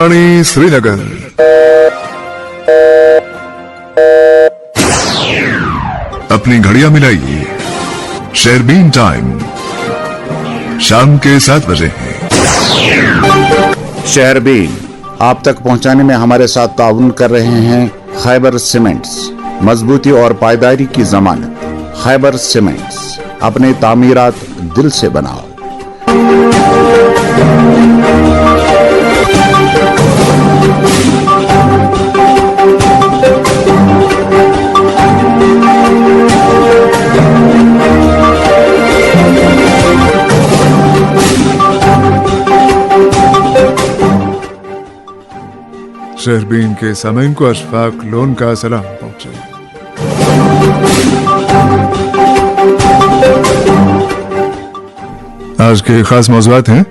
आकाशवाणी श्रीनगर। अपनी घड़ियां मिलाइए, शेरबीन टाइम शाम के 7 बजे है। शेरबीन आप तक पहुंचाने में हमारे साथ ताउन कर रहे हैं खैबर सीमेंट्स, मजबूती और पायदारी की जमानत। खैबर सीमेंट्स, अपने तामीरात दिल से बनाओ। शेरबीन के सामीन को अशफाक लोन का सलाम पहुंचे। आज के खास मौज़ूआत हैं।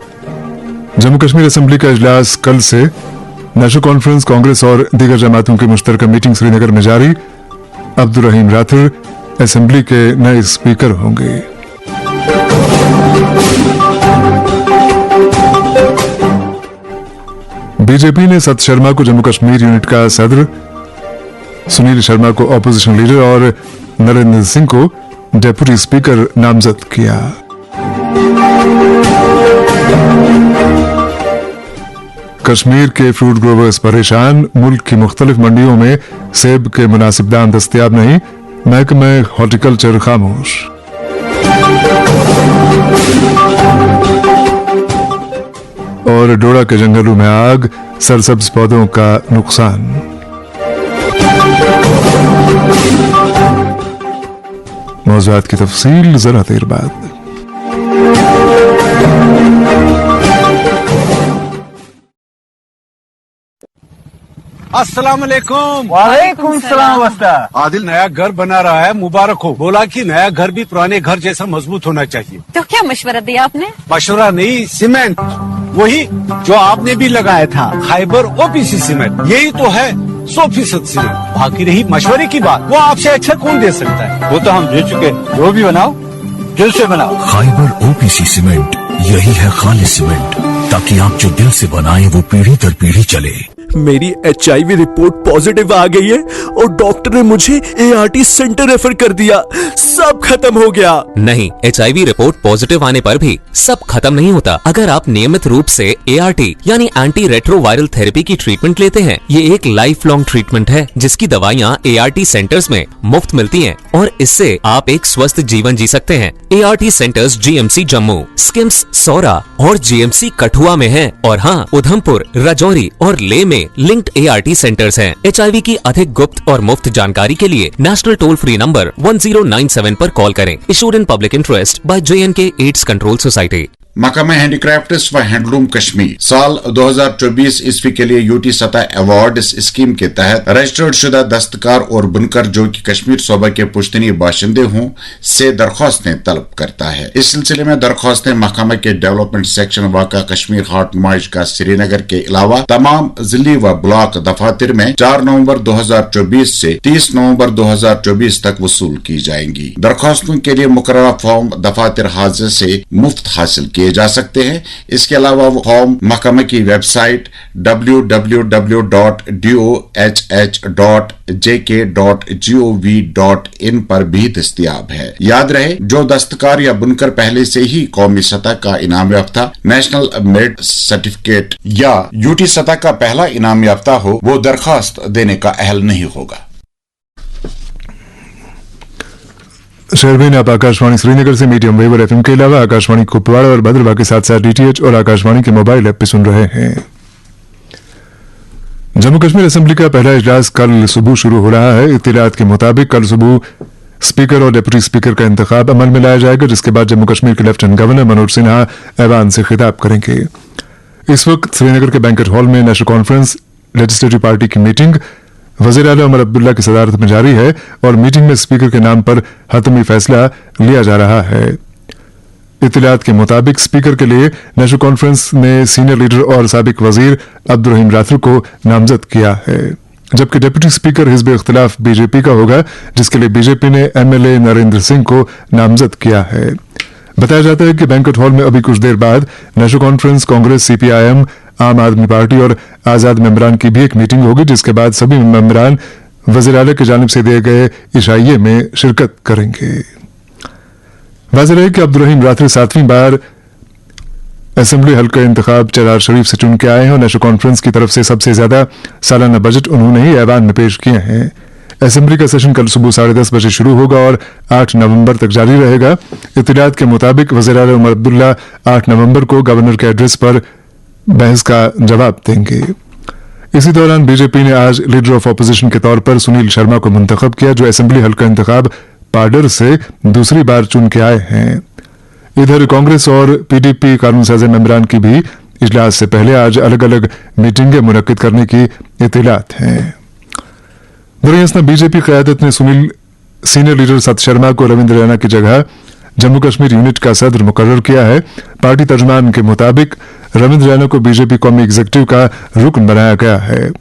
जम्मू कश्मीर असेंबली का इजलास कल से नेशनल कॉन्फ्रेंस, कांग्रेस और दीगर जमातों की मुश्तरका मीटिंग श्रीनगर में जारी। अब्दुल रहीम राठौर असेंबली के नए स्पीकर होंगे। बीजेपी ने सत शर्मा को जम्मू कश्मीर यूनिट का सदर, सुनील शर्मा को ऑपोजिशन लीडर और नरेंद्र सिंह को डेप्यूटी स्पीकर नामजद किया। कश्मीर के फ्रूट ग्रोवर्स परेशान, मुल्क की मुख्तलिफ मंडियों में सेब के मुनासिब दाम दस्तयाब नहीं, महकमा हॉर्टिकल्चर खामोश। और डोडा के जंगलों में आग, सरसब्ज पौधों का नुकसान। मौज़ूआत की तफसील जरा देर बाद। अस्सलाम वालेकुम। वालेकुम सलाम वस्ता। आदिल नया घर बना रहा है, मुबारक हो। बोला कि नया घर भी पुराने घर जैसा मजबूत होना चाहिए। तो क्या मशवरा दिया आपने? मशवरा नहीं, सीमेंट वही जो आपने भी लगाया था, खैबर ओपीसी सीमेंट। यही तो है 100% सीमेंट। बाकी रही मशवरे की बात, वो आपसे अच्छा कौन दे सकता है? वो तो हम दे चुके। जो भी बनाओ दिल से बनाओ। खैबर ओपीसी सीमेंट, यही है खालिस सीमेंट, ताकि आप जो दिल से बनाए वो पीढ़ी दर पीढ़ी चले। मेरी HIV रिपोर्ट पॉजिटिव आ गई है और डॉक्टर ने मुझे ART सेंटर रेफर कर दिया। सब खत्म हो गया। नहीं, HIV रिपोर्ट पॉजिटिव आने पर भी सब खत्म नहीं होता। अगर आप नियमित रूप से ART यानी एंटी रेट्रोवायरल थेरेपी की ट्रीटमेंट लेते हैं, ये एक लाइफ लॉन्ग ट्रीटमेंट है जिसकी दवाइयाँ ART सेंटर्स में मुफ्त मिलती हैं और इससे आप एक स्वस्थ जीवन जी सकते हैं। ART centres GMC Jammu, SKIMS Soura और GMC कठुआ में है और हाँ, उधमपुर, राजौरी और ले में लिंक्ड ART सेंटर्स हैं। HIV की अधिक गुप्त और मुफ्त जानकारी के लिए नेशनल टोल फ्री नंबर 1097 पर कॉल करें। Issued in public interest by JNK AIDS control society. महकमा हैंडीक्राफ्ट्स व हैंडलूम कश्मीर साल 2024 ईस्वी के लिए यूटी सतह अवार्ड इस स्कीम के तहत रजिस्टर्ड शुदा दस्तकार और बुनकर जो कि कश्मीर सूबा के पुश्तनी बाशिंदे हों से दरख्वास्तें तलब करता है। इस सिलसिले में दरख्वास्तें महकमा के डेवलपमेंट सेक्शन वाक़ा कश्मीर हाट नुमाइश का श्रीनगर के अलावा तमाम जिली व ब्लॉक दफातर में 4 नवंबर 2024 से 30 नवंबर 2024 तक वसूल की जाएंगी। दरख्वास्तों के लिए मुकर्रर फॉर्म दफातर हाजिर से मुफ्त हासिल किए जा सकते हैं। इसके अलावा वो फॉर्म महकमा की वेबसाइट www.doh.jk.gov.in पर भी दस्तयाब है। याद रहे, जो दस्तकार या बुनकर पहले से ही कौमी सतह का इनाम याफ्ता, नेशनल मेरिट सर्टिफिकेट या यूटी सतह का पहला इनाम याफ्ता हो, वो दरखास्त देने का अहल नहीं होगा। शेरबीन आप आकाशवाणी श्रीनगर से मीडियम वेव और FM के अलावा आकाशवाणी कुपवाड़ा और भद्रवा के साथ साथ DTH और आकाशवाणी के मोबाइल ऐप पे सुन रहे हैं। जम्मू कश्मीर असेंबली का पहला इजलास कल सुबह शुरू हो रहा है। इत्तलात के मुताबिक कल सुबह स्पीकर और डिप्टी स्पीकर का इंतखाब अमल में लाया जाएगा, जिसके बाद जम्मू कश्मीर के लेफ्टिनेंट गवर्नर मनोज सिन्हा ऐवान से खिताब करेंगे। इस वक्त श्रीनगर के बैंकेट हॉल में नेशनल कॉन्फ्रेंस लेजिस्लेटिव पार्टी की मीटिंग वज़ीर आला उमर अब्दुल्ला की सदारत में जारी है और मीटिंग में स्पीकर के नाम पर हतमी फैसला लिया जा रहा है। इत्तलात के मुताबिक स्पीकर के लिए नेशनल कॉन्फ्रेंस ने सीनियर लीडर और साबिक वजीर अब्दुल रहीम राठौर को नामजद किया है, जबकि डिप्टी स्पीकर हिज़्ब इख्तिलाफ बीजेपी का होगा, जिसके लिए बीजेपी ने MLA नरेंद्र सिंह को नामजद किया है। बताया जाता है कि बैंकेट हॉल में अभी कुछ देर बाद नेशनल कॉन्फ्रेंस, कांग्रेस, CPIM, आम आदमी पार्टी और आजाद मेंबरान की भी एक मीटिंग होगी, जिसके बाद सभी मेंबरान वज़ीर आला की जानिब से दिए गए इशाइये में शिरकत करेंगे। वाज़ेह है कि अब्दुर्रहीम राथरी 7वीं बार असेंबली हल्का इंतखाब चरार शरीफ से चुन के आए हैं और नेशनल कॉन्फ्रेंस की तरफ से सबसे ज्यादा सालाना बजट उन्होंने ही ऐवान में पेश किए हैं। असेंबली का सेशन कल सुबह 10:30 बजे शुरू होगा और 8 नवंबर तक जारी रहेगा। इत्तलात के मुताबिक वज़ीर आला उमर अब्दुल्ला 8 नवंबर को गवर्नर के एड्रेस पर बहस का जवाब देंगे। इसी दौरान बीजेपी ने आज लीडर ऑफ अपोजिशन के तौर पर सुनील शर्मा को मुंतखब किया, जो असेंबली हल्का इंतखाब पाडर से दूसरी बार चुन के आए हैं। इधर कांग्रेस और पीडीपी कानून साज़ मेंबरान की भी इजलास से पहले आज अलग अलग मीटिंगें मुनक्किद करने की इत्तलात हैं। दरअसल बीजेपी क़यादत ने सीनियर लीडर सत शर्मा को रविंद्र रैना की जगह जम्मू कश्मीर यूनिट का सदर मुकर्रर किया है। पार्टी तर्जुमान के मुताबिक रविंद्र रैना को बीजेपी कौमी एग्जीक्यूटिव का रुकन बनाया गया है।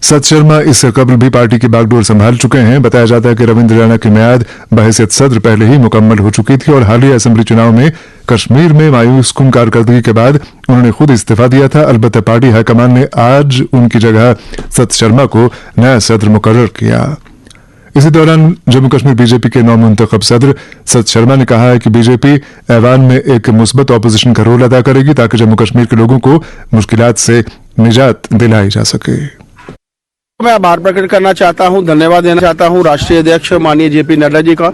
सत शर्मा इससे कबल भी पार्टी की बागडोर संभाल चुके हैं। बताया जाता है कि रविंद्र रैना की मियाद बहैसियत सदर पहले ही मुकम्मल हो चुकी थी और हालिया असेंबली चुनाव में कश्मीर में मायूस कुन कारकर्दगी के बाद उन्होंने खुद इस्तीफा दिया था। अलबत्ता पार्टी हाईकमान ने आज उनकी जगह सत शर्मा को नया सदर मुकर्रर किया। इसी दौरान जम्मू कश्मीर बीजेपी के नौमुंतखब सदर सत शर्मा ने कहा है कि बीजेपी ऐवान में एक मुस्बत ऑपोजिशन का रोल अदा करेगी ताकि जम्मू कश्मीर के लोगों को मुश्किलात से निजात दिलाई जा सके। मैं आभार प्रकट करना चाहता हूं, धन्यवाद देना चाहता हूं राष्ट्रीय अध्यक्ष माननीय जेपी नड्डा जी का,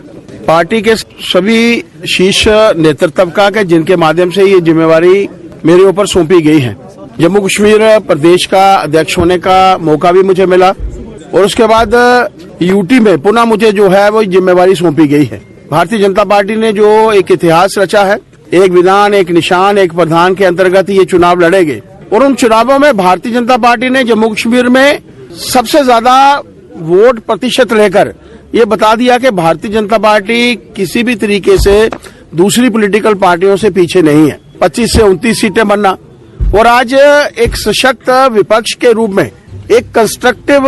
पार्टी के सभी शीर्ष नेतृत्व का के जिनके माध्यम से ये जिम्मेवारी मेरे ऊपर सौंपी गई है। जम्मू कश्मीर प्रदेश का अध्यक्ष होने का मौका भी मुझे मिला और उसके बाद यूटी में पुनः मुझे जो है वो जिम्मेवारी सौंपी गई है। भारतीय जनता पार्टी ने जो एक इतिहास रचा है, एक विधान, एक निशान, एक प्रधान के अंतर्गत ये चुनाव लड़ेंगे और उन चुनावों में भारतीय जनता पार्टी ने जम्मू कश्मीर में सबसे ज्यादा वोट प्रतिशत लेकर ये बता दिया कि भारतीय जनता पार्टी किसी भी तरीके से दूसरी पॉलिटिकल पार्टियों से पीछे नहीं है। 25 से 29 सीटें बनना और आज एक सशक्त विपक्ष के रूप में, एक कंस्ट्रक्टिव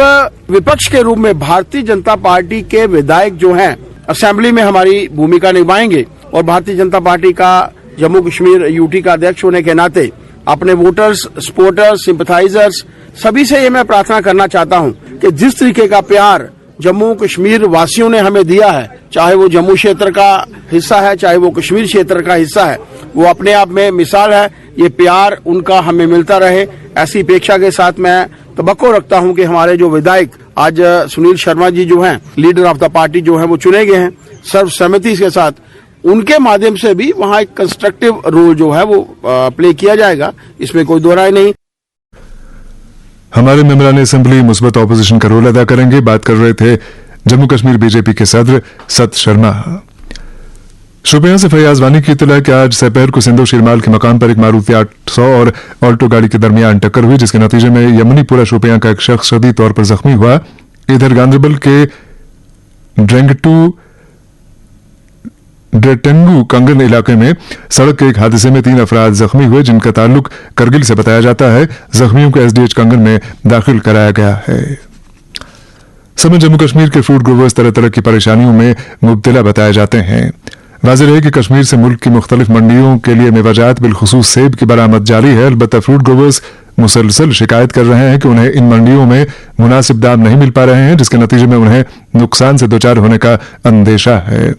विपक्ष के रूप में भारतीय जनता पार्टी के विधायक जो हैं असेंबली में हमारी भूमिका निभाएंगे और भारतीय जनता पार्टी का जम्मू कश्मीर यूटी का अध्यक्ष होने के नाते अपने वोटर्स, सपोर्टर्स, सिंपथाइजर्स सभी से ये मैं प्रार्थना करना चाहता हूं कि जिस तरीके का प्यार जम्मू कश्मीर वासियों ने हमें दिया है, चाहे वो जम्मू क्षेत्र का हिस्सा है, चाहे वो कश्मीर क्षेत्र का हिस्सा है, वो अपने आप में मिसाल है। ये प्यार उनका हमें मिलता रहे, ऐसी अपेक्षा के साथ मैं तवक्को रखता हूं कि हमारे जो विधायक आज सुनील शर्मा जी जो हैं लीडर ऑफ द पार्टी जो हैं वो चुने गए हैं सर्वसम्मति के साथ, उनके माध्यम से भी वहां एक कंस्ट्रक्टिव रोल जो है वो प्ले किया जाएगा, इसमें कोई दो राय नहीं। हमारे मेंबरान असेंबली मुस्बत ऑपोजिशन का रोल अदा करेंगे। बात कर रहे थे जम्मू कश्मीर बीजेपी के सदर सत शर्मा। शोपियां से फैयाज वानी की इत्तला कि आज दोपहर को सिंधु शिरमाल के मकाम पर एक मारुति 800 और ऑल्टो गाड़ी के दरमियान टक्कर हुई, जिसके नतीजे में यमनीपुरा शोपियां का एक शख्स शदीद तौर पर जख्मी हुआ। इधर गांधरबल के ड्रेटेंगू कंगन इलाके में सड़क के एक हादसे में 3 अफराद जख्मी हुए, जिनका ताल्लुक करगिल से बताया जाता है। जख्मियों को एसडीएच कंगन में दाखिल कराया गया है। समय जम्मू कश्मीर के फ्रूट ग्रोवर्स तरह तरह की परेशानियों में मुब्तला बताए जाते हैं। वाज़ेह है कि कश्मीर से मुल्क की मुख्तलिफ मंडियों के लिए मेवाजात बिलखुसूस सेब की बरामद जारी है। अलबत्ता फ्रूट ग्रोवर्स मुसलसल शिकायत कर रहे हैं कि उन्हें इन मंडियों में मुनासिब दाम नहीं मिल पा रहे हैं, जिसके नतीजे में उन्हें नुकसान से दो चार होने का अंदेशा है।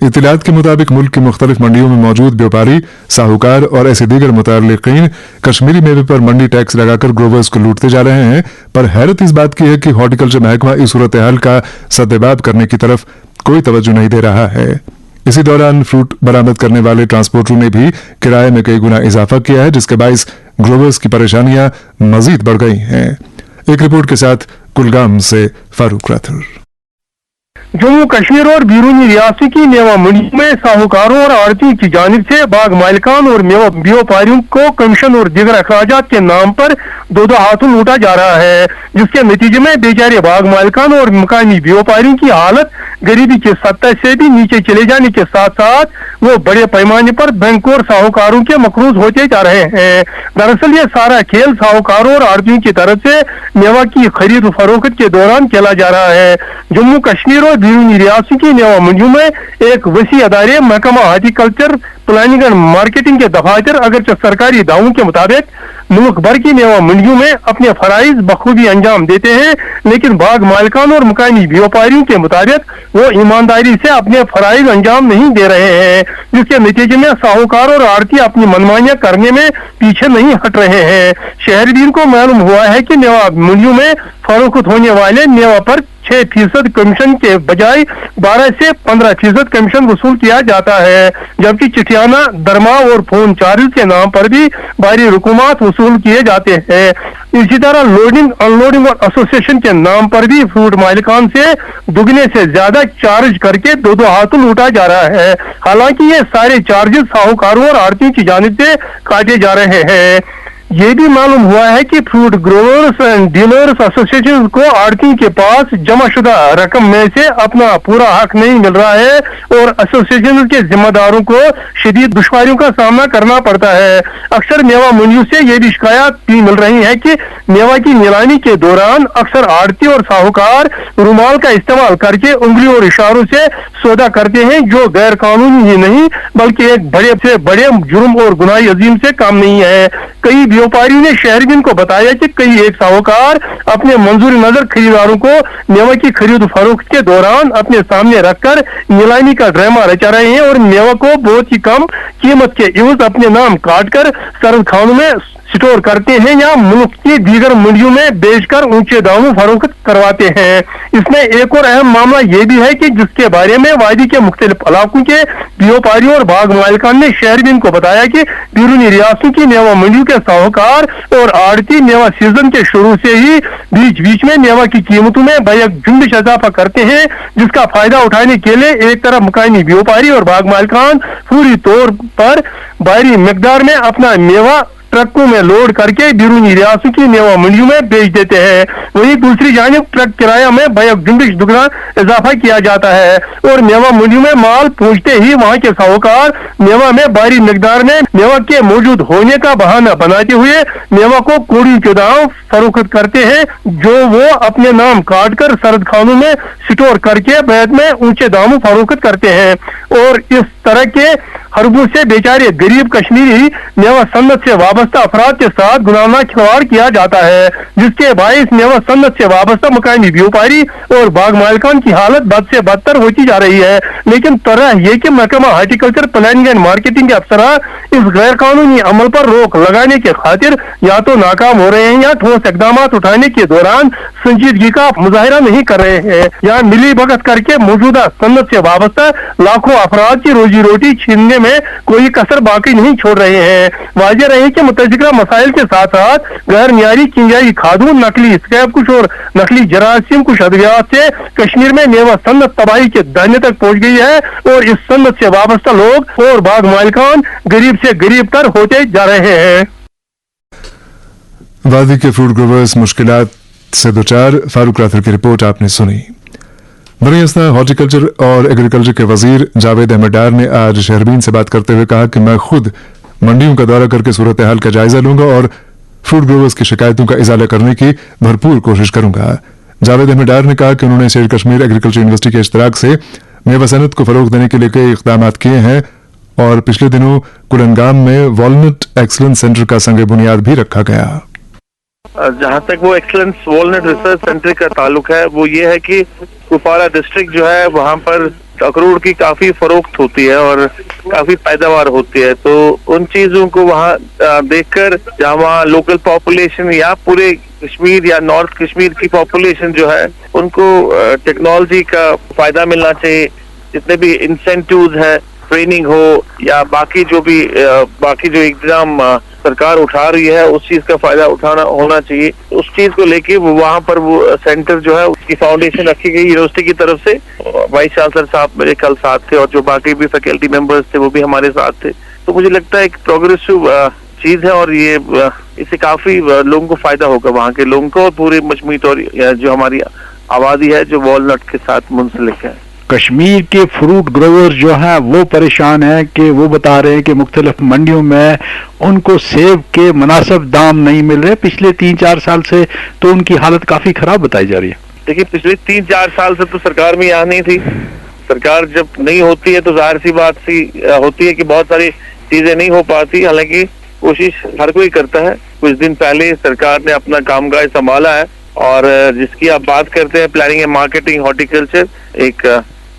इत्तलात के मुताबिक मुल्क की मुख्तलिफ मंडियों में मौजूद व्यापारी, साहूकार और ऐसे दीगर मुतअल्लिकीन कश्मीरी मेवे पर मंडी टैक्स लगाकर ग्रोवर्स को लूटते जा रहे हैं। पर हैरत इस बात की है कि हॉर्टिकल्चर महकमा इस सूरत हाल का सद्देबाब करने की तरफ कोई तवज्जो नहीं दे रहा है। इसी दौरान फ्रूट बरामद करने वाले ट्रांसपोर्टरों ने भी किराए में कई गुना इजाफा किया है, जिसके बाइस ग्रोवर्स की परेशानियां मजीद बढ़ गई हैं। एक रिपोर्ट के साथ कुलगाम से फारूक राथर। जम्मू कश्मीर और बैरूनी रियासतों की मेवा मंडियों में साहूकारों और आड़तियों की जानिब से बाग मालिकान और मेवा व्यापारियों को कमीशन और दीगर अखराजात के नाम पर दो हाथों लूटा जा रहा है, जिसके नतीजे में बेचारे बाग मालिकान और मकामी व्यापारियों की हालत गरीबी की सतह से भी नीचे चले जाने के साथ साथ वो बड़े पैमाने पर बैंक और साहूकारों के मकरूज होते जा रहे हैं। दरअसल ये सारा खेल साहूकारों और आड़तियों की तरफ से मेवा की खरीद फरोख्त के दौरान खेला जा रहा है। जम्मू कश्मीर और बैरूनी रियासतों की मेवा मंडियों में एक वसी अदारे महकमा हार्टिकल्चर प्लानिंग एंड मार्केटिंग के दफातर अगरचे सरकारी दावों के मुताबिक मुल्क भर की मेवा मंडियों में अपने फराइज बखूबी अंजाम देते हैं, लेकिन बाग मालिकान और मुकामी व्यापारियों के मुताबिक वो ईमानदारी से अपने फराइज अंजाम नहीं दे रहे हैं, जिसके नतीजे में साहूकार और आड़ती अपनी मनमानियां करने में पीछे नहीं हट रहे हैं। शहरीदीन को मालूम हुआ है कि मेवा मंडियों में फरोख्त होने वाले मेवा पर 6% कमीशन के बजाय 12 से 15% कमीशन वसूल किया जाता है, जबकि चिटियाना, दरमा और फोन चार्ज के नाम पर भी भारी रकूमात वसूल किए जाते हैं। इसी तरह लोडिंग, अनलोडिंग और एसोसिएशन के नाम पर भी फ्रूट मालिकान से दुगने से ज्यादा चार्ज करके दो हाथों लूटा जा रहा है। हालांकि ये सारे चार्जेस साहूकारों और आड़तियों की जानिब से काटे जा रहे हैं। ये भी मालूम हुआ है कि fruit growers and dealers association को आड़तियों के पास जमाशुदा रकम में से अपना पूरा हक नहीं मिल रहा है और एसोसिएशन के जिम्मेदारों को शदीद दुश्वारियों का सामना करना पड़ता है। अक्सर मेवा मंडियों से ये भी शिकायत भी मिल रही है कि मेवा की नीलामी के दौरान अक्सर आड़ती और साहूकार रुमाल का इस्तेमाल करके उंगली और इशारों से सौदा करते हैं, जो गैर कानूनी ही नहीं बल्कि एक बड़े से बड़े जुर्म और गुनाह अजीम से कम नहीं है। कई व्यापारियों ने शहरीजन को बताया कि कई एक साहूकार अपने मंजूर नजर खरीदारों को मेवा की खरीद फरोख्त के दौरान अपने सामने रखकर नीलामी का ड्रामा रचा रहे हैं और मेवा को बहुत ही कम कीमत के इवज अपने नाम काटकर सरद खानों में स्टोर करते हैं या मुल्क की दीगर मंडियों में बेचकर ऊंचे दामों फरोख्त करवाते हैं। इसमें एक और अहम मामला ये भी है कि जिसके बारे में वादी के मुख्तलिफ इलाकों के व्यापारियों और बाग मालिकान ने शहरीजन को बताया कि बैरूनी रियासतों की मेवा मंडियों के साहूकार और आड़ती मेवा सीजन के शुरू से ही बीच बीच में मेवा की कीमतों में बैक जुम्बिश इजाफा करते हैं, जिसका फायदा उठाने के लिए एक तरफ मुकामी व्यापारी और बाग मालिकान पूरी तौर पर भारी मिकदार में अपना मेवा ट्रकों में लोड करके बैरूनी रियासतों की मेवा मंडियों में बेच देते हैं। वहीं दूसरी जानिब ट्रक किराया में बैक जुम्बिश दुगना इजाफा किया जाता है और मेवा मंडियों में माल पहुंचते ही वहां के साहूकार मेवा में भारी मिकदार में मेवा के मौजूद होने का बहाना बनाते हुए मेवा को कूड़ी के दाम फरोख्त करते हैं, जो वो अपने नाम काट कर सरद खानों में स्टोर करके बाद में ऊंचे दामों फरोख्त करते हैं। और इस तरह के हरबों से बेचारे गरीब कश्मीरी मेवा सन्नत से वाबस्ता अफराद के साथ गुनाहगार खिलवाड़ किया जाता है, जिसके बायस मेवा सन्नत से वाबस्ता मुकामी व्यापारी और बाग मालिकान की हालत बद से बदतर होती जा रही है। लेकिन तरह ये कि महकमा हार्टिकल्चर प्लानिंग एंड मार्केटिंग के अफसरान इस गैर कानूनी अमल पर रोक लगाने के खातिर या तो नाकाम हो रहे हैं या ठोस इकदाम उठाने के दौरान संजीदगी का मुजाहिरा नहीं कर रहे हैं या मिली भगत करके मौजूदा सन्नत से वाबस्ता लाखों अफराद की रोजी रोटी छीनने में कोई कसर बाकी नहीं छोड़ रहे हैं। वाज़ेह रहे कि मुतज़िक्रा मसाइल के साथ साथ गैर न्यारी कीमियाई खादों, नकली स्क्रैप कुछ और नकली जरासीम कुछ अद्वियात से कश्मीर में मेवा सन्नत तबाही के दाने तक पहुंच गई है और इस सन्नत से वाबस्ता लोग और बाग मालिकान गरीब से गरीब तर होते जा रहे हैं। वादी के फ्रूट ग्रोवर्स मुश्किलात से दो चार। फारूक राथर की रिपोर्ट आपने सुनी। बड़ी असना हॉर्टिकल्चर और एग्रीकल्चर के वजीर जावेद अहमद डार ने आज शहरबीन से बात करते हुए कहा कि मैं खुद मंडियों का दौरा करके सूरत हाल का जायजा लूंगा और फ्रूट ग्रोवर्स की शिकायतों का इजाला करने की भरपूर कोशिश करूंगा। जावेद अहमद डार ने कहा कि उन्होंने शेर कश्मीर एग्रीकल्चर यूनिवर्सिटी के इश्तराक से मेवा सनत को फरोग देने के लिए कई इक़दाम किए हैं और पिछले दिनों कुलनगाम में वॉलनट एक्सलेंस सेंटर का संग बुनियाद भी रखा गया। जहाँ तक वो एक्सलेंस वॉलनट रिसर्च सेंटर का ताल्लुक है, वो ये है कि कुपवारा डिस्ट्रिक्ट जो है वहाँ पर अखरोट की काफी फरोख्त होती है और काफी पैदावार होती है, तो उन चीजों को वहाँ देखकर जहाँ वहाँ लोकल पॉपुलेशन या पूरे कश्मीर या नॉर्थ कश्मीर की पॉपुलेशन जो है उनको टेक्नोलॉजी का फायदा मिलना चाहिए। जितने भी इंसेंटिव्स है, ट्रेनिंग हो या बाकी जो एग्जाम सरकार उठा रही है उस चीज का फायदा उठाना होना चाहिए। उस चीज को लेके वहाँ पर वो सेंटर जो है उसकी फाउंडेशन रखी गई यूनिवर्सिटी की तरफ से। वाइस चांसलर साहब मेरे कल साथ थे और जो बाकी भी फैकल्टी मेंबर्स थे वो भी हमारे साथ थे। तो मुझे लगता है एक प्रोग्रेसिव चीज है और ये इससे काफी लोगों को फायदा होगा, वहाँ के लोगों को और पूरे मजमूई और जो हमारी आबादी है जो वॉलनट के साथ मुंसलिक है। कश्मीर के फ्रूट ग्रोवर्स जो हैं वो परेशान हैं कि वो बता रहे हैं कि मुख्तलिफ मंडियों में उनको सेब के मुनासिब दाम नहीं मिल रहे पिछले 3-4 साल से, तो उनकी हालत काफी खराब बताई जा रही है। देखिए पिछले 3-4 साल से तो सरकार में यहाँ नहीं थी। सरकार जब नहीं होती है तो जाहिर सी बात सी होती है कि बहुत सारी चीजें नहीं हो पाती। हालांकि कोशिश हर कोई करता है। कुछ दिन पहले सरकार ने अपना कामकाज संभाला है और जिसकी आप बात करते हैं प्लानिंग एंड मार्केटिंग हॉर्टिकल्चर एक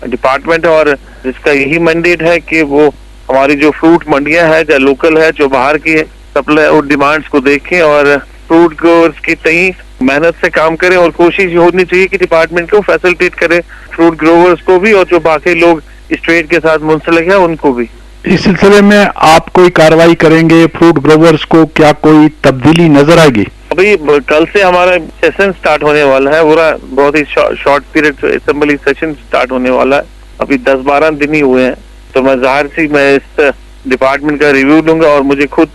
डिपार्टमेंट है और जिसका यही मैंडेट है कि वो हमारी जो फ्रूट मंडियां हैं जो लोकल है जो बाहर की सप्लाई और डिमांड्स को देखें और फ्रूट ग्रोवर्स की तई मेहनत से काम करें और कोशिश होनी चाहिए कि डिपार्टमेंट को फैसिलिटेट करें फ्रूट ग्रोवर्स को भी और जो बाकी लोग इस ट्रेड के साथ मुंसलिक है उनको भी। इस सिलसिले में आप कोई कार्रवाई करेंगे? फ्रूट ग्रोवर्स को क्या कोई तब्दीली नजर आएगी? अभी कल से हमारा सेशन स्टार्ट होने वाला है, बहुत ही short period assembly session start होने वाला है। अभी 10-12 दिन ही हुए हैं, तो मैं जाहिर सी मैं इस डिपार्टमेंट का रिव्यू लूंगा और मुझे खुद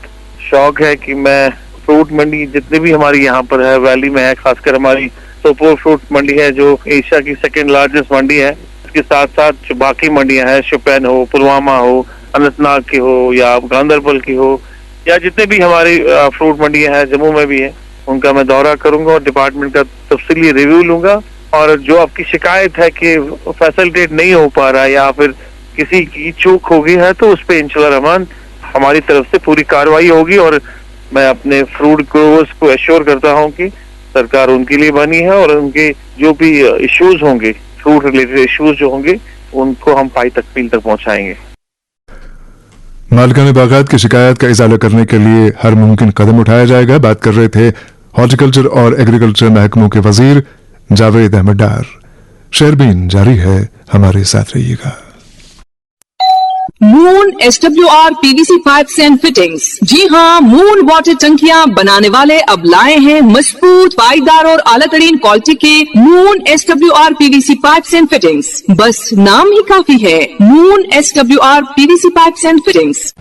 शौक है कि मैं फ्रूट मंडी जितने भी हमारी यहाँ पर है वैली में है, खासकर हमारी सोपोर फ्रूट मंडी है जो एशिया की सेकेंड लार्जेस्ट मंडी है, इसके साथ साथ जो बाकी मंडियां हैं शोपियान हो, पुलवामा हो, अनंतनाग की हो या गांदरबल की हो या जितने भी हमारी फ्रूट मंडियां हैं जम्मू में भी है, उनका मैं दौरा करूंगा और डिपार्टमेंट का तफसीली रिव्यू लूंगा। और जो आपकी शिकायत है कि फैसिलिटेट नहीं हो पा रहा है या फिर किसी की चूक हो गई है तो उस पर इंशाल्लाह रहमान हमारी तरफ से पूरी कार्रवाई होगी और मैं अपने फ्रूट ग्रोवर्स को एश्योर करता हूं कि सरकार उनके लिए बनी है और उनके जो भी इश्यूज होंगे फ्रूट रिलेटेड इश्यूज जो होंगे उनको हम पाई तकमील तक पहुंचाएंगे। मालिकाने बागात की शिकायत का इजाला करने के लिए हर मुमकिन कदम उठाया जाएगा। बात कर रहे थे हॉर्टिकल्चर और एग्रीकल्चर महकमों के वजीर जावेद अहमद डार। शेरबीन जारी है, हमारे साथ रहिएगा। Moon SWR PVC pipes and fittings. जी हाँ, मून वाटर टंकियां बनाने वाले अब लाए हैं मजबूत, पाईदार और आला तरीन क्वालिटी के moon SWR PVC pipes and fittings. बस नाम ही काफी है, moon SWR PVC pipes and fittings.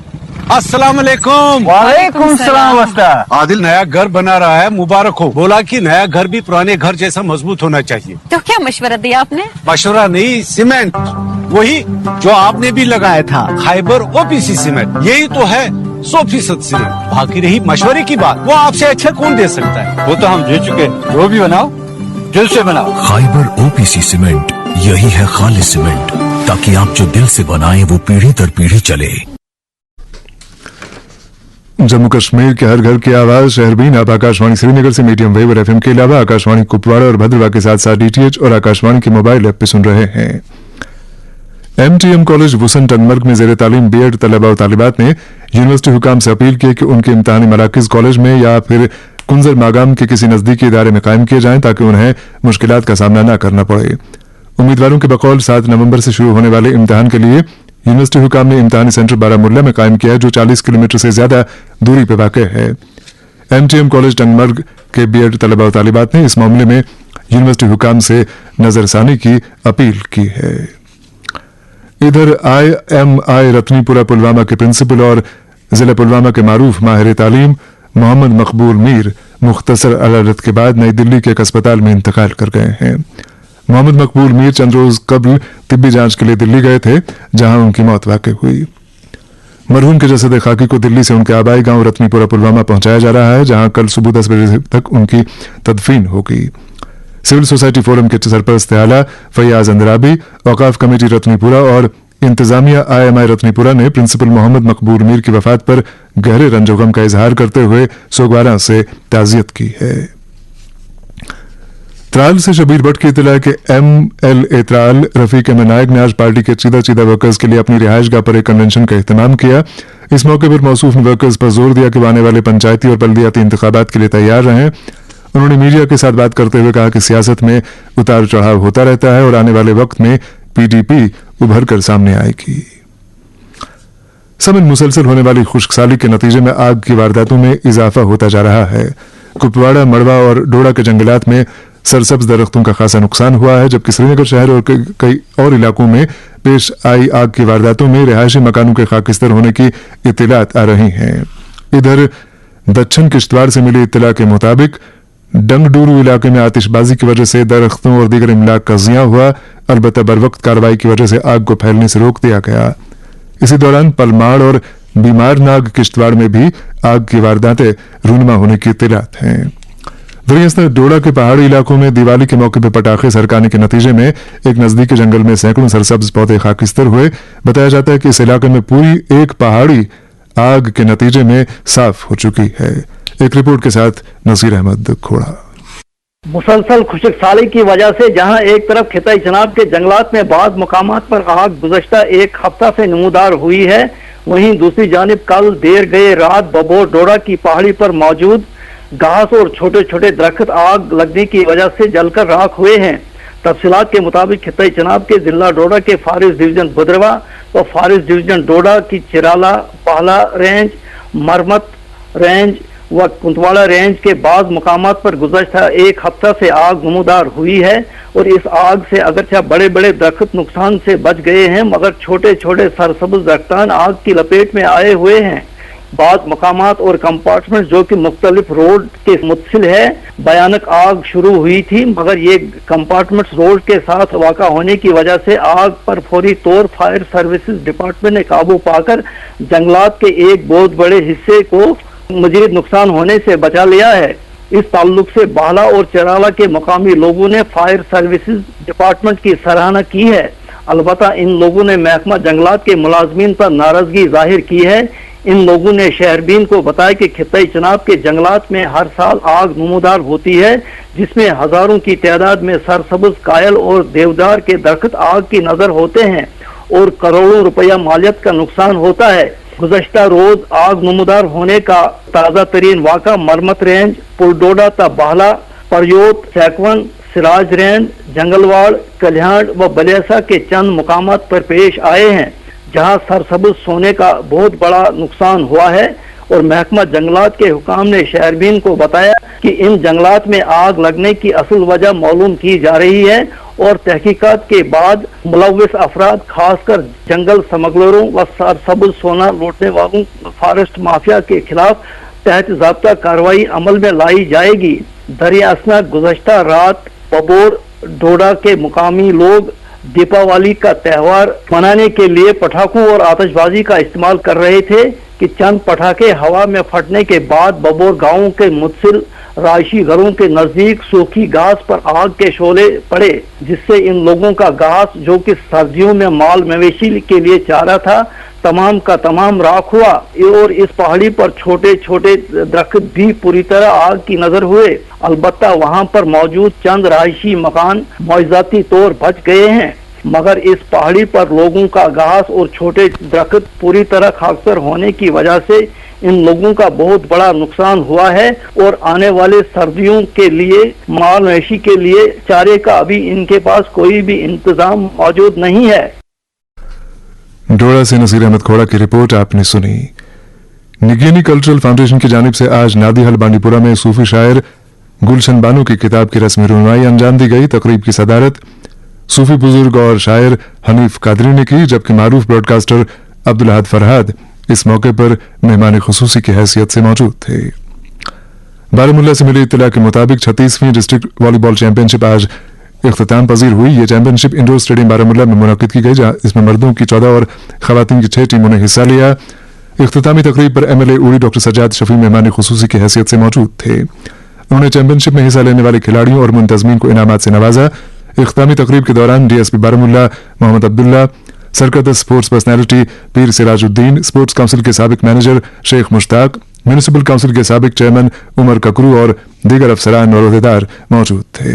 अस्सलाम वालेकुम। वालेकुम सलाम उस्ताद। आदिल नया घर बना रहा है, मुबारक हो। बोला कि नया घर भी पुराने घर जैसा मजबूत होना चाहिए। तो क्या मशवरा दिया आपने? मशवरा नहीं, सीमेंट वही जो आपने भी लगाया था, खाइबर OPC सीमेंट। यही तो है 100% सीमेंट। बाकी रही मशवरे की बात, वो आपसे अच्छा कौन दे सकता है? वो तो हम दे चुके, जो भी बनाओ दिल से बनाओ। खाइबर OPC सीमेंट, यही है खालिस सीमेंट, ताकि आप जो दिल से बनाए वो पीढ़ी दर पीढ़ी चले। जम्मू कश्मीर के हर घर की आवाज शहरबीन आप आकाशवाणी श्रीनगर से मीडियम वेव और FM के अलावा आकाशवाणी कुपवाड़ा और भद्रवा के साथ साथ DTH और आकाशवाणी के मोबाइल ऐप पे सुन रहे हैं। MTM कॉलेज वुसन टंगमर्ग में जेर तालीम B.Ed तलबा और तालिबात ने यूनिवर्सिटी हुकाम से अपील की कि उनके इम्तहानी मराकज कॉलेज में या फिर कुंजर मागाम के किसी नजदीकी इदारे में कायम किए जाएं ताकि उन्हें मुश्किलात का सामना न करना पड़े। उम्मीदवारों के बकौल 7 नवंबर से शुरू होने वाले इम्तहान के लिए यूनिवर्सिटी हुकाम ने इम्तहानी सेंटर बारामुल्ला में कायम किया है जो 40 किलोमीटर से ज्यादा दूरी पर वाक़ है। MTM कॉलेज टंगमर्ग के B.Ed तलबा और तालिबात ने इस मामले में यूनिवर्सिटी हुकाम से नजरसानी की अपील की है। इधर IMI रत्नीपुरा पुलवामा के प्रिंसिपल और जिला पुलवामा के मारूफ माहिर तालीम मोहम्मद मकबूल मीर मुख्तसर अदालत के बाद नई दिल्ली के एक अस्पताल में इंतकाल कर गए हैं। मोहम्मद मकबूल मीर चंद रोज कबल तिब्बी जांच के लिए दिल्ली गए थे, जहां उनकी मौत वाक़ हुई। मरहूम के जसद खाकी को दिल्ली से उनके आबाई गांव रत्नीपुरा पुलवामा पहुंचाया जा रहा है, जहां कल सुबह 10 बजे तक उनकी तदफीन होगी। सिविल सोसाइटी फोरम के सरपरस्त आला फैयाज अंदराबी, औकाफ कमेटी रत्नीपुरा और इंतजामिया IMI रत्नीपुरा ने प्रिंसिपल मोहम्मद मकबूल मीर की वफात पर गहरे रंजोगम का इजहार करते हुए सोगवारा से ताजियत की है। त्राल से शबीर भट्ट की इतला के MLA त्राल रफीक अहमद नायक ने आज पार्टी के चीदा वर्कर्स के लिए अपनी रिहाइशगाह पर एक कन्वेंशन का एहतमाम किया। इस मौके पर मौसूफ वर्कर्स पर जोर दिया कि वो आने वाले पंचायती और बल्दियाती इंतखाबात के लिए तैयार रहें। उन्होंने मीडिया के साथ बात करते हुए कहा कि सियासत में उतार चढ़ाव होता रहता है और आने वाले वक्त में PDP उभर कर सामने आएगी। समय मुसलसल होने वाली खुश्कसाली के नतीजे में आग की वारदातों में इजाफा होता जा रहा है। कुपवाड़ा, मड़वा और डोडा के जंगलात में सरसब्ज दरख्तों का खासा नुकसान हुआ है, जबकि श्रीनगर शहर और कई और इलाकों में पेश आई आग की वारदातों में रिहायशी मकानों के खाकिस्तर होने की इत्तलात आ रही हैं। इधर दक्षिण किश्तवाड़ से मिली इत्तला के मुताबिक डंगडूरू इलाके में आतिशबाजी की वजह से दरख्तों और दीगर इमलाक का जियां हुआ, अलबत्ता बरवक्त कार्रवाई की वजह से आग को फैलने से रोक दिया गया। इसी दौरान पलमाड़ और बीमारनाग किश्तवाड़ में भी आग की वारदातें रूनमा होने की इत्तलात हैं। वहीं डोडा के पहाड़ी इलाकों में दिवाली के मौके पर पटाखे सरकाने के नतीजे में एक नजदीकी जंगल में सैकड़ों सरसब्ज पौधे खाकिस्तर हुए। बताया जाता है कि इस इलाके में पूरी एक पहाड़ी आग के नतीजे में साफ हो चुकी है। एक रिपोर्ट के साथ नसीर अहमद खोड़ा। मुसलसल खुशक साली की वजह से जहां एक तरफ खिताई चनाब के जंगलात में बाज़ मकामात पर आग गुज़श्ता एक हफ्ता से नमूदार हुई है, वहीं दूसरी जानिब कल देर गए रात बबोर डोडा की पहाड़ी पर मौजूद घास और छोटे छोटे दरख्त आग लगने की वजह से जलकर राख हुए हैं। तफसीलात के मुताबिक खिताई चनाब के जिला डोडा के फारिस डिवीजन बुदरवा और फारिस डिवीजन डोडा की चिराला पहला रेंज, मरमत रेंज व कुंतवाड़ा रेंज के बाज़ मकामात पर गुज़श्ता एक हफ्ता से आग नमूदार हुई है और इस आग से अगरचे बड़े बड़े दरख्त नुकसान से बच गए हैं, मगर छोटे छोटे सरसब्ज़ दरख्तान आग की लपेट में आए हुए हैं। बाज़ मकामात और कंपार्टमेंट जो कि मुख्तलिफ रोड के मुत्सिल है भयानक आग शुरू हुई थी, मगर ये कंपार्टमेंट्स रोड के साथ वाक़ा होने की वजह से आग पर फौरी तौर फायर सर्विसेज डिपार्टमेंट ने काबू पाकर जंगलात के एक बहुत बड़े हिस्से को मजीद नुकसान होने से बचा लिया है। इस ताल्लुक से बाला और चराला के मकामी लोगों ने फायर सर्विसेज डिपार्टमेंट की सराहना की है। अलबत्ता इन लोगों ने महकमा जंगलात के मुलाजमीन पर नाराजगी जाहिर की है। इन लोगों ने शहरबीन को बताया कि खिताई चनाब के जंगलात में हर साल आग नमूदार होती है, जिसमें हजारों की तादाद में सरसब्ज़ कायल और देवदार के दरख्त आग की नजर होते हैं और करोड़ों रुपया मालियत का नुकसान होता है। गुज़श्ता रोज आग नमूदार होने का ताज़ा तरीन वाक़ा मरमत रेंज, पुलडोडा ता बाहला, परयोत, सैकवन, सिराज रेंज, जंगलवाड़, कल्याण व बलेसा के चंद मुकामात पर पेश आए हैं, जहां सरसब्ज़ सोने का बहुत बड़ा नुकसान हुआ है। और महकमा जंगलात के हुकाम ने शहरबीन को बताया कि इन जंगलात में आग लगने की असल वजह मालूम की जा रही है और तहकीकात के बाद मुलव्विस अफराद खासकर जंगल स्मगलरों व सरसब्ज़ सोना लूटने वालों फॉरेस्ट माफिया के खिलाफ तहत ज़ाब्ता कार्रवाई अमल में लाई जाएगी। दरिया असना गुज़श्ता रात बबोर डोडा के मुकामी लोग दीपावली का त्यौहार मनाने के लिए पटाखों और आतिशबाजी का इस्तेमाल कर रहे थे कि चंद पटाखे हवा में फटने के बाद बबोर गांव के मुत्सिल रायशी घरों के नजदीक सूखी घास पर आग के शोले पड़े, जिससे इन लोगों का घास जो कि सर्दियों में माल मवेशी के लिए चारा था तमाम का तमाम राख हुआ और इस पहाड़ी पर छोटे छोटे दरख्त भी पूरी तरह आग की नजर हुए। अलबत्ता वहां पर मौजूद चंद रहायशी मकान मुआवजाती तौर बच गए हैं, मगर इस पहाड़ी पर लोगों का घास और छोटे दरख्त पूरी तरह खाकसर होने की वजह से इन लोगों का बहुत बड़ा नुकसान हुआ है और आने वाले सर्दियों के लिए माल मवेशी के लिए चारे का अभी इनके पास कोई भी इंतजाम मौजूद नहीं है। डोडा से नसीर अहमद खोड़ा की रिपोर्ट आपने सुनी। निगेनी कल्चरल फाउंडेशन की जानिब से आज नादिहल बांडीपुरा में सूफी शायर गुलशन बानो की किताब की रस्मी रुनमाई अंजाम दी गई। तकरीब की सदारत सूफी बुजुर्ग और शायर हनीफ कादरी ने की, जबकि मारूफ ब्रॉडकास्टर अब्दुल अहद फरहाद इस मौके पर मेहमान खुसूसी की हैसियत से मौजूद थे। बारामुल्ला से मिली इत्तला के मुताबिक 36वीं डिस्ट्रिक्ट वॉलीबॉल चैंपियनशिप आज इख्तिताम पजीर हुई। ये चैंपियनशिप इंडोर स्टेडियम बारामुल्ला में मुनाकिद की गई, जहां इसमें मर्दों की 14 और खवातीन की 6 टीमों ने हिस्सा लिया। इख्तितामी तकरीब पर MLA उड़ी डॉक्टर सज्जाद शफी मेहमान खुसूसी की हैसियत से मौजूद थे। उन्होंने चैंपियनशिप में हिस्सा लेने वाले खिलाड़ियों और मुंतजमीन को इनामात से नवाजा। इख्तितामी तकरीब के दौरान DSP बारामुल्ला मोहम्मद अब्दुल्ला, सरकत स्पोर्ट्स पर्सनैलिटी पीर सिराजुद्दीन, स्पोर्ट्स काउंसिल के साबिक manager Sheikh Mushtaq, municipal council के साबिक चेयरमैन उमर ककरू और दीगर अफसरान और ओहदेदार मौजूद थे।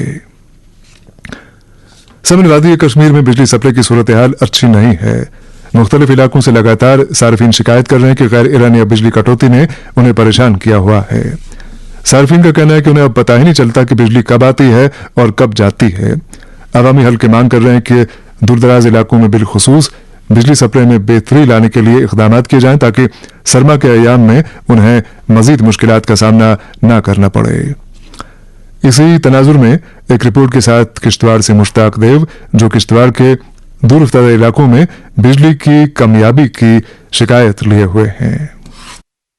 समन वादी कश्मीर में बिजली सप्लाई की सूरत हाल अच्छी नहीं है। मुख्तलिफ इलाकों से लगातार सार्फिन शिकायत कर रहे हैं कि गैर एलानिया बिजली कटौती ने उन्हें परेशान किया हुआ है। सार्फिन का कहना है कि उन्हें अब पता ही नहीं चलता कि बिजली कब आती है और कब जाती है। अवामी हल की मांग कर रहे हैं कि दूरदराज इलाकों में बिलखुसूस बिजली सप्लाई में बेहतरी लाने के लिए इक़दामात किए जाएं, ताकि सरमा के अयाम में उन्हें मजीद मुश्किलात का सामना न करना पड़े। इसी तनाजुर में एक रिपोर्ट के साथ किश्तवाड़ से मुश्ताक देव, जो किश्तवाड़ के दूरदराज इलाकों में बिजली की कमियाबी की शिकायत लिए हुए हैं।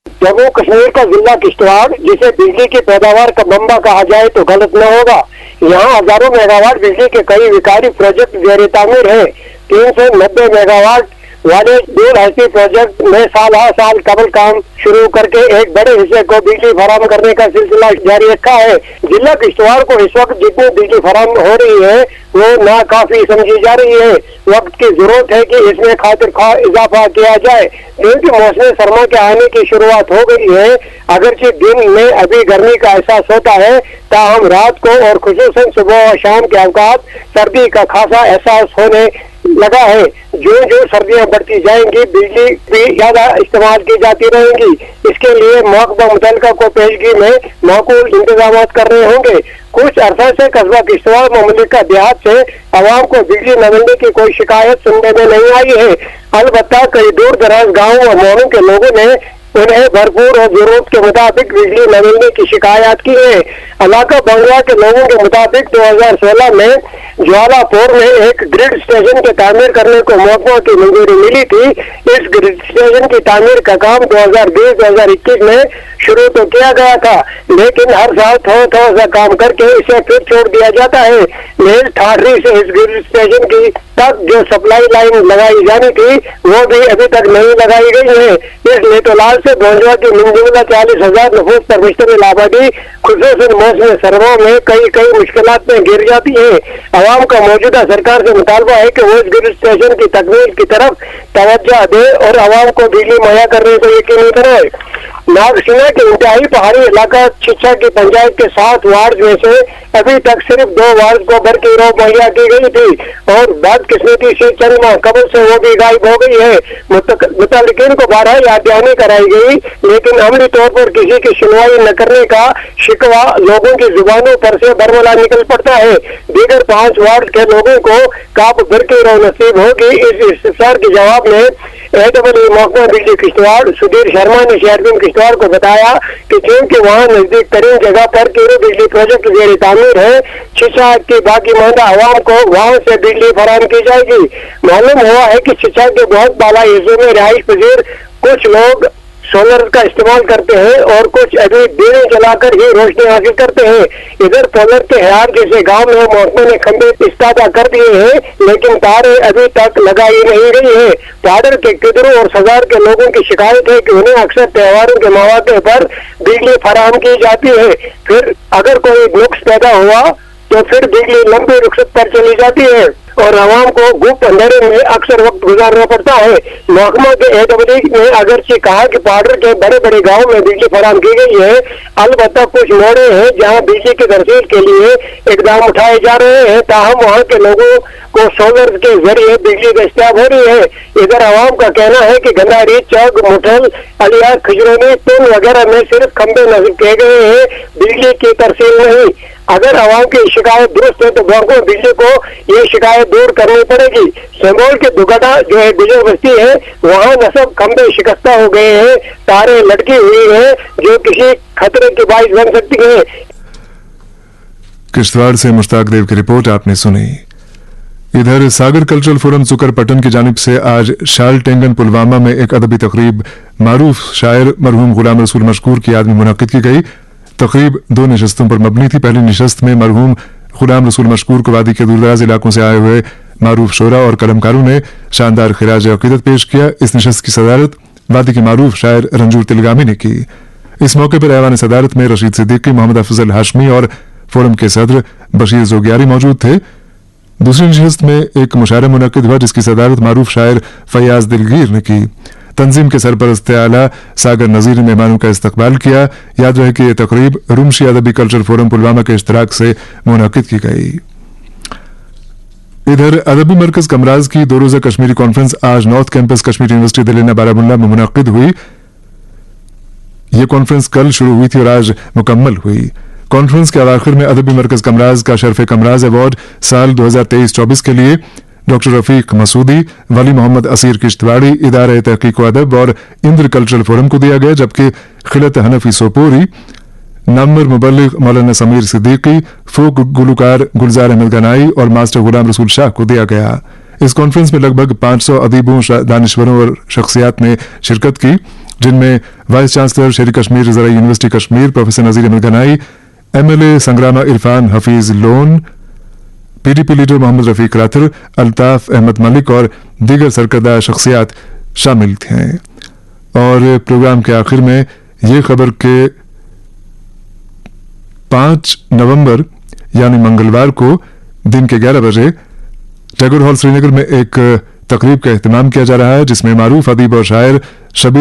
जम्मू कश्मीर का जिला किश्तवाड़, जिसे बिजली की पैदावार का बम्बा कहा जाए तो गलत न होगा। यहाँ हजारों मेगावाट बिजली के कई विकारी प्रोजेक्ट जेर तामीर है। 390 मेगावाट वाले दूर हस्ती प्रोजेक्ट में साल कबल काम शुरू करके एक बड़े हिस्से को बिजली फराहम करने का सिलसिला जारी रखा है। जिला किश्तवाड़ को इस वक्त जितनी बिजली फराहम हो रही है वो नाकाफी समझी जा रही है। वक्त की जरूरत है कि इसमें खातिर खा इजाफा किया जाए, क्योंकि मौसम सरमा के आने की शुरुआत हो गई है। अगरचे दिन में अभी गर्मी का एहसास होता है, ताहम रात को और खुसूसन सुबह और शाम के अवकात सर्दी का खासा एहसास होने लगा है। जो सर्दियां बढ़ती जाएंगी बिजली भी ज्यादा इस्तेमाल की जाती रहेंगी। इसके लिए महकमा मुतल्लिका को पेशगी में माकूल इंतजाम करने होंगे। कुछ अरसा से कस्बा किश्तवाड़ ममलिका देहात से आवाम को बिजली न मिलने की कोई शिकायत सुनने में नहीं आई है। अलबत्ता कई दूर दराज गाँव और मोहल्लों के लोगों ने उन्हें भरपूर और जरूरत के मुताबिक बिजली न मिलने की शिकायत की है। इलाका बंगला के लोगों के मुताबिक 2016 में ज्वालापुर में एक ग्रिड स्टेशन के तामीर करने को महकमा की मंजूरी मिली थी। इस ग्रिड स्टेशन की तामीर का काम 2020-2021 में शुरू तो किया गया था, लेकिन हर साल थोड़ा सा काम करके इसे फिर छोड़ दिया जाता है। मेल ठाठरी से इस ग्रिड स्टेशन की तक जो सप्लाई लाइन लगाई जानी थी वो भी अभी तक नहीं लगाई गई है। इस लेतोलाल से बोंजवा की मिंजुमला 40,000 नफूस पर मुश्तमिल आबादी खुसूसन मौसम सरमा में कई मुश्किलात में गिर जाती है। आवाम का मौजूदा सरकार से मुतालबा है कि वो इस ग्रिड स्टेशन की तकमील की तरफ तवज्जो दे और आवाम को बिजली मुहैया करने को यकीनी करे। नागसिना के इंतहाई पहाड़ी इलाका छिछा की पंचायत के 7 वार्ड में से अभी तक सिर्फ 2 वार्ड को भरती रो मुहैया की गई थी और बदकिस्मती से चंद माह कबल से वो भी गायब हो गई है। मुतल्लिकीन को 12 याद दहानी कराई गई, लेकिन अमली तौर पर किसी की सुनवाई न करने का शिकवा लोगों की जुबानों पर से बरमला निकल पड़ता है। दीगर 5 वार्ड के लोगों को कब भरती रो नसीब होगी, इस इस्तिफसार के जवाब में एडब्ल्यू महकमा बिजली किश्तवाड़ सुधीर शर्मा ने शहरबिन किश्तवाड़ को बताया कि क्योंकि वहाँ नजदीक तरीन जगह पर किरो बिजली प्रोजेक्ट जेर तामीर है, 6 की बाकी मानदा आवाम को वहाँ से बिजली फराहम की जाएगी। मालूम हुआ है कि 6 के बहुत बाला हिस्सों में रिहाइश पजीर कुछ लोग सोलर का इस्तेमाल करते हैं और कुछ अभी दिए जलाकर ही रोशनी हासिल करते हैं। इधर पोलर के हयार जैसे गांव में महकमे ने खंभे इस्तादा कर दिए हैं, लेकिन तारें अभी तक लगाई नहीं गई है। पाडर के किदरों और सजार के लोगों की शिकायत है कि उन्हें अक्सर त्योहारों के मौके पर बिजली फराहम की जाती है, फिर अगर कोई नुक्स पैदा हुआ तो फिर बिजली लंबी रुखसत पर चली जाती है और आवाम को गुप्त अंधेरे में अक्सर वक्त गुजारना पड़ता है। महकमा के एडब्ल्यू ने अगरचे कहा कि पाडर के बड़े बड़े गाँव में बिजली फराहम की गई है, अलबत्ता कुछ मोड़े हैं जहाँ बिजली की तरसील के लिए इकदाम उठाए जा रहे हैं, ताहम वहाँ के लोगों को सोलर के जरिए बिजली दस्तियाब हो रही है। इधर आवाम का कहना है कि गंदारी, चौक, मुठल, अलिया, खजरोनी, पुल वगैरह में सिर्फ खंबे नस्ब किए गए हैं, बिजली की तरसील नहीं। अगर आवाम की शिकायत दुरुस्त है तो महकमा बिजली को ये शिकायत दूर करनी पड़ेगी। सेमोल के दुगटा जो है गुजर बस्ती है, वहाँ नसब खंबे शिकस्ता हो गए हैं, तारे लटकी हुई है जो किसी खतरे की बाइस बन सकती है। किश्तवाड़ से मुश्ताक देव की रिपोर्ट आपने सुनी। इधर सागर कल्चरल फोरम सुकरपट्टन की जानिब से आज शाल टेंगन पुलवामा में एक अदबी तकरीब मारूफ शायर मरहूम गुलाम रसूल मशकूर की याद में मुनक्किद की गई। तकरीब 2 नशस्तों पर मबनी थी। पहली नशस्त में मरहूम गुलाम रसूल मशकूर को वादी के दूरदराज इलाकों से आए हुए मारूफ शोरा और कलमकारों ने शानदार खिराज अकीदत पेश किया। इस नशस्त की सदारत वादी के मारूफ शायर रंजूर तिलगामी ने की। इस मौके पर ऐवान सदारत में रशीद सिद्दीकी, मोहम्मद अफजल हाशमी और फोरम के सदर बशीर जोगियारी मौजूद थे। दूसरी नशस्त में एक मुशायरा मुनक्किद हुआ जिसकी सदारत मारूफ शायर फयाज दिलगीर ने की। तंजीम के सरपरस्त आला सागर नजीर ने मेहमानों का इस्तकबाल किया। याद रहे कि यह तकरीब रुमशी अदबी कल्चर फोरम पुलवामा के इश्तराक से मुनक्किद की गई। इधर अदबी मरकज कमराज की 2 रोजा कश्मीरी कॉन्फ्रेंस आज north campus Kashmir university Delhi Baramulla में मुनक्किद हुई। यह कॉन्फ्रेंस कल शुरू हुई थी और आज मुकम्मल हुई। कॉन्फ्रेंस के अवाखिर में अदबी मरकज कमराज का शर्फ कमराज अवार्ड साल 2023-24 के लिए डॉक्टर रफीक मसूदी, वली मोहम्मद असीर किश्तवाड़ी, इदारा तहकीक व अदब और इंद्र कल्चरल फोरम को दिया गया, जबकि खिलत हनफी सोपोरी, नंबर मुबल्लिग मौलाना समीर सिद्दीकी, फोक गुलकार गुलजार अहमद गनाई और मास्टर गुलाम रसूल शाह को दिया गया। इस कॉन्फ्रेंस में लगभग 500 अदीबों, दानिश्वरों और शख्सियात ने शिरकत की, जिनमें वाइस चांसलर शेर कश्मीर रिजर्व university Kashmir professor Nazir Ahmad Ganai, MLA Sangrama Irfan Hafeez Lone, PDP leader Mohammad Rafiq Rather, Altaf Ahmad Malik और दीगर सरकर्दा शख्सियात शामिल थे। और प्रोग्राम के आखिर में ये खबर के 5 नवंबर यानी मंगलवार को दिन के 11 बजे टैगोर हॉल श्रीनगर में एक तकरीब का एहतमाम किया जा रहा है, जिसमें मारूफ अदीब और शायर शबीर